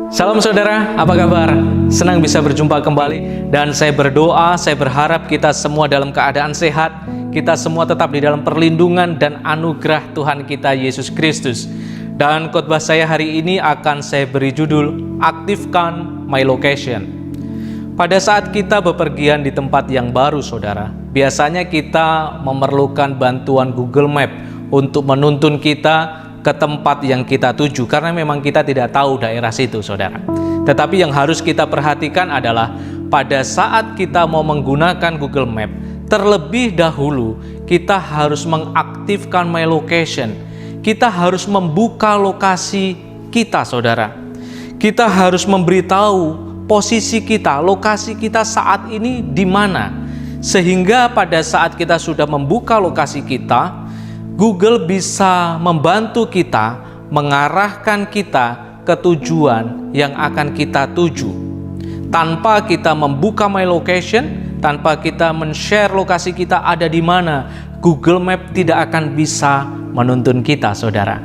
Salam saudara, apa kabar? Senang bisa berjumpa kembali dan saya berdoa, saya berharap kita semua dalam keadaan sehat, kita semua tetap di dalam perlindungan dan anugerah Tuhan kita Yesus Kristus. Dan khotbah saya hari ini akan saya beri judul Aktifkan My Location. Pada saat kita bepergian di tempat yang baru saudara, biasanya kita memerlukan bantuan Google Map untuk menuntun kita ke tempat yang kita tuju, karena memang kita tidak tahu daerah situ saudara. Tetapi yang harus kita perhatikan adalah pada saat kita mau menggunakan Google Map, terlebih dahulu kita harus mengaktifkan My Location. Kita harus membuka lokasi kita saudara. Kita harus memberitahu posisi kita, lokasi kita saat ini di mana, sehingga pada saat kita sudah membuka lokasi kita, Google bisa membantu kita, mengarahkan kita ke tujuan yang akan kita tuju. Tanpa kita membuka My Location, tanpa kita men-share lokasi kita ada di mana, Google Map tidak akan bisa menuntun kita, saudara.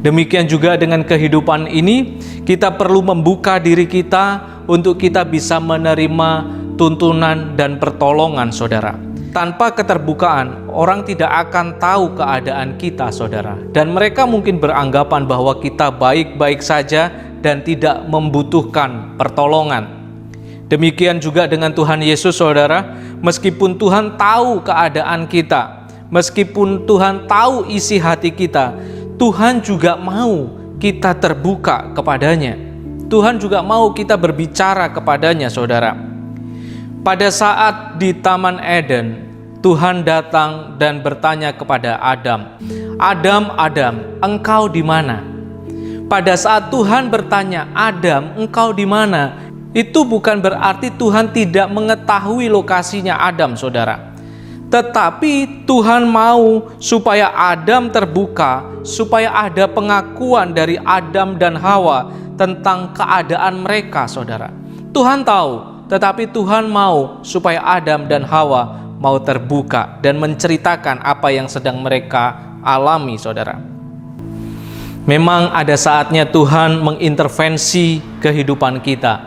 Demikian juga dengan kehidupan ini, kita perlu membuka diri kita untuk kita bisa menerima tuntunan dan pertolongan, saudara. Tanpa keterbukaan, orang tidak akan tahu keadaan kita, saudara. Dan mereka mungkin beranggapan bahwa kita baik-baik saja dan tidak membutuhkan pertolongan. Demikian juga dengan Tuhan Yesus, saudara. Meskipun Tuhan tahu keadaan kita, meskipun Tuhan tahu isi hati kita, Tuhan juga mau kita terbuka kepadanya. Tuhan juga mau kita berbicara kepadanya, saudara. Pada saat di Taman Eden, Tuhan datang dan bertanya kepada Adam, "Adam, Adam, engkau di mana?" Pada saat Tuhan bertanya, "Adam, engkau di mana?" Itu bukan berarti Tuhan tidak mengetahui lokasinya Adam, saudara. Tetapi Tuhan mau supaya Adam terbuka, supaya ada pengakuan dari Adam dan Hawa tentang keadaan mereka, saudara. Tuhan tahu, tetapi Tuhan mau supaya Adam dan Hawa mau terbuka dan menceritakan apa yang sedang mereka alami, saudara. Memang ada saatnya Tuhan mengintervensi kehidupan kita,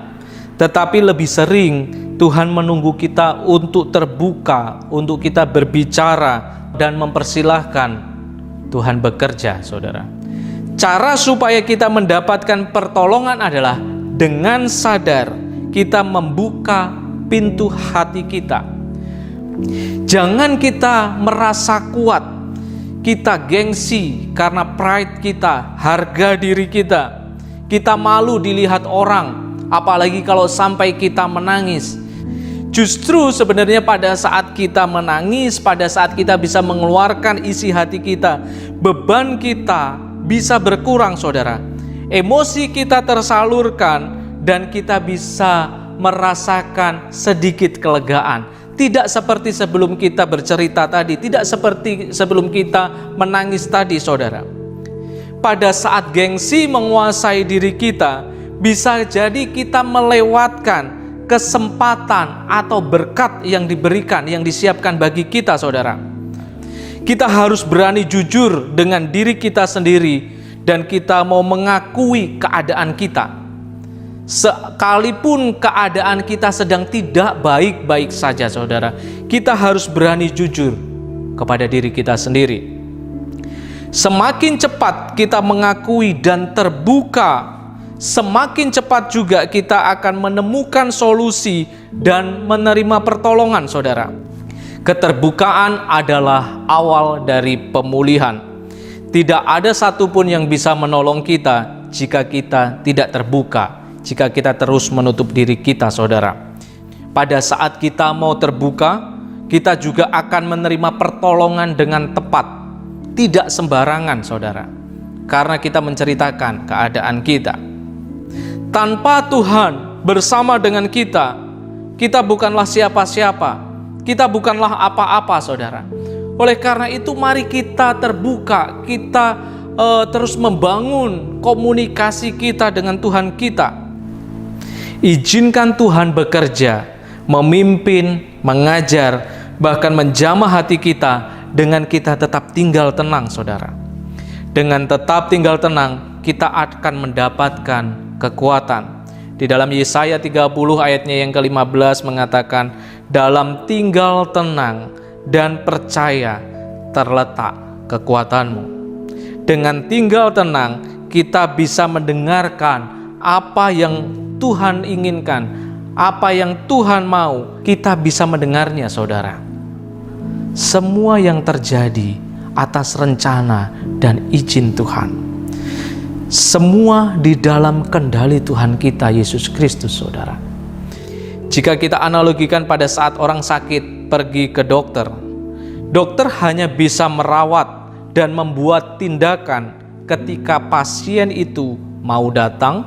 tetapi lebih sering Tuhan menunggu kita untuk terbuka, untuk kita berbicara dan mempersilahkan Tuhan bekerja, saudara. Cara supaya kita mendapatkan pertolongan adalah dengan sadar kita membuka pintu hati kita. Jangan kita merasa kuat, kita gengsi karena pride kita, harga diri kita. Kita malu dilihat orang, apalagi kalau sampai kita menangis. Justru sebenarnya pada saat kita menangis, pada saat kita bisa mengeluarkan isi hati kita, beban kita bisa berkurang, saudara. Emosi kita tersalurkan dan kita bisa merasakan sedikit kelegaan. Tidak seperti sebelum kita bercerita tadi, tidak seperti sebelum kita menangis tadi, saudara. Pada saat gengsi menguasai diri kita, bisa jadi kita melewatkan kesempatan atau berkat yang diberikan, yang disiapkan bagi kita, saudara. Kita harus berani jujur dengan diri kita sendiri dan kita mau mengakui keadaan kita. Sekalipun keadaan kita sedang tidak baik-baik saja, saudara, kita harus berani jujur kepada diri kita sendiri. Semakin cepat kita mengakui dan terbuka, semakin cepat juga kita akan menemukan solusi dan menerima pertolongan, saudara. Keterbukaan adalah awal dari pemulihan. Tidak ada satupun yang bisa menolong kita jika kita tidak terbuka, jika kita terus menutup diri kita, saudara. Pada saat kita mau terbuka, kita juga akan menerima pertolongan dengan tepat, tidak sembarangan, saudara, karena kita menceritakan keadaan kita. Tanpa Tuhan bersama dengan kita, kita bukanlah siapa-siapa, kita bukanlah apa-apa, saudara. Oleh karena itu, mari kita terbuka, kita terus membangun komunikasi kita dengan Tuhan kita. Izinkan Tuhan bekerja, memimpin, mengajar, bahkan menjamah hati kita dengan kita tetap tinggal tenang, saudara. Dengan tetap tinggal tenang, kita akan mendapatkan kekuatan. Di dalam Yesaya 30 ayatnya yang ke-15 mengatakan, dalam tinggal tenang dan percaya terletak kekuatanmu. Dengan tinggal tenang kita bisa mendengarkan apa yang Tuhan inginkan, apa yang Tuhan mau, kita bisa mendengarnya, saudara. Semua yang terjadi atas rencana dan izin Tuhan. Semua di dalam kendali Tuhan kita Yesus Kristus, saudara. Jika kita analogikan pada saat orang sakit pergi ke dokter, dokter hanya bisa merawat dan membuat tindakan ketika pasien itu mau datang,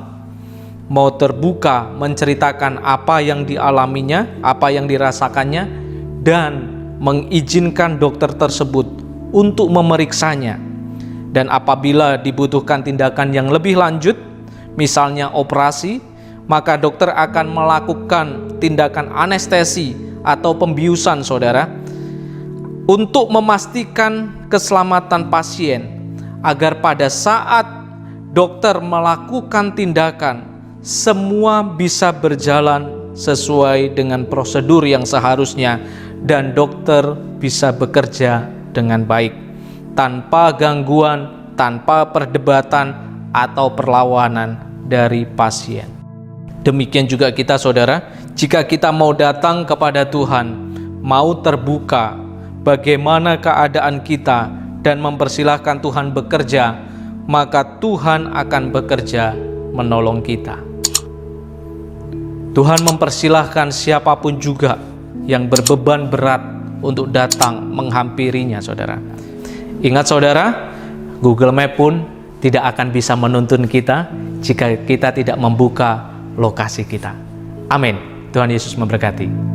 mau terbuka menceritakan apa yang dialaminya, apa yang dirasakannya, dan mengizinkan dokter tersebut untuk memeriksanya. Dan apabila dibutuhkan tindakan yang lebih lanjut, misalnya operasi, maka dokter akan melakukan tindakan anestesi atau pembiusan, saudara, untuk memastikan keselamatan pasien, agar pada saat dokter melakukan tindakan, semua bisa berjalan sesuai dengan prosedur yang seharusnya, dan dokter bisa bekerja dengan baik, tanpa gangguan, tanpa perdebatan atau perlawanan dari pasien. Demikian juga kita, saudara, jika kita mau datang kepada Tuhan, mau terbuka bagaimana keadaan kita dan mempersilahkan Tuhan bekerja, maka Tuhan akan bekerja menolong kita. Tuhan mempersilahkan siapapun juga yang berbeban berat untuk datang menghampirinya, saudara. Ingat, saudara, Google Map pun tidak akan bisa menuntun kita jika kita tidak membuka lokasi kita. Amin. Tuhan Yesus memberkati.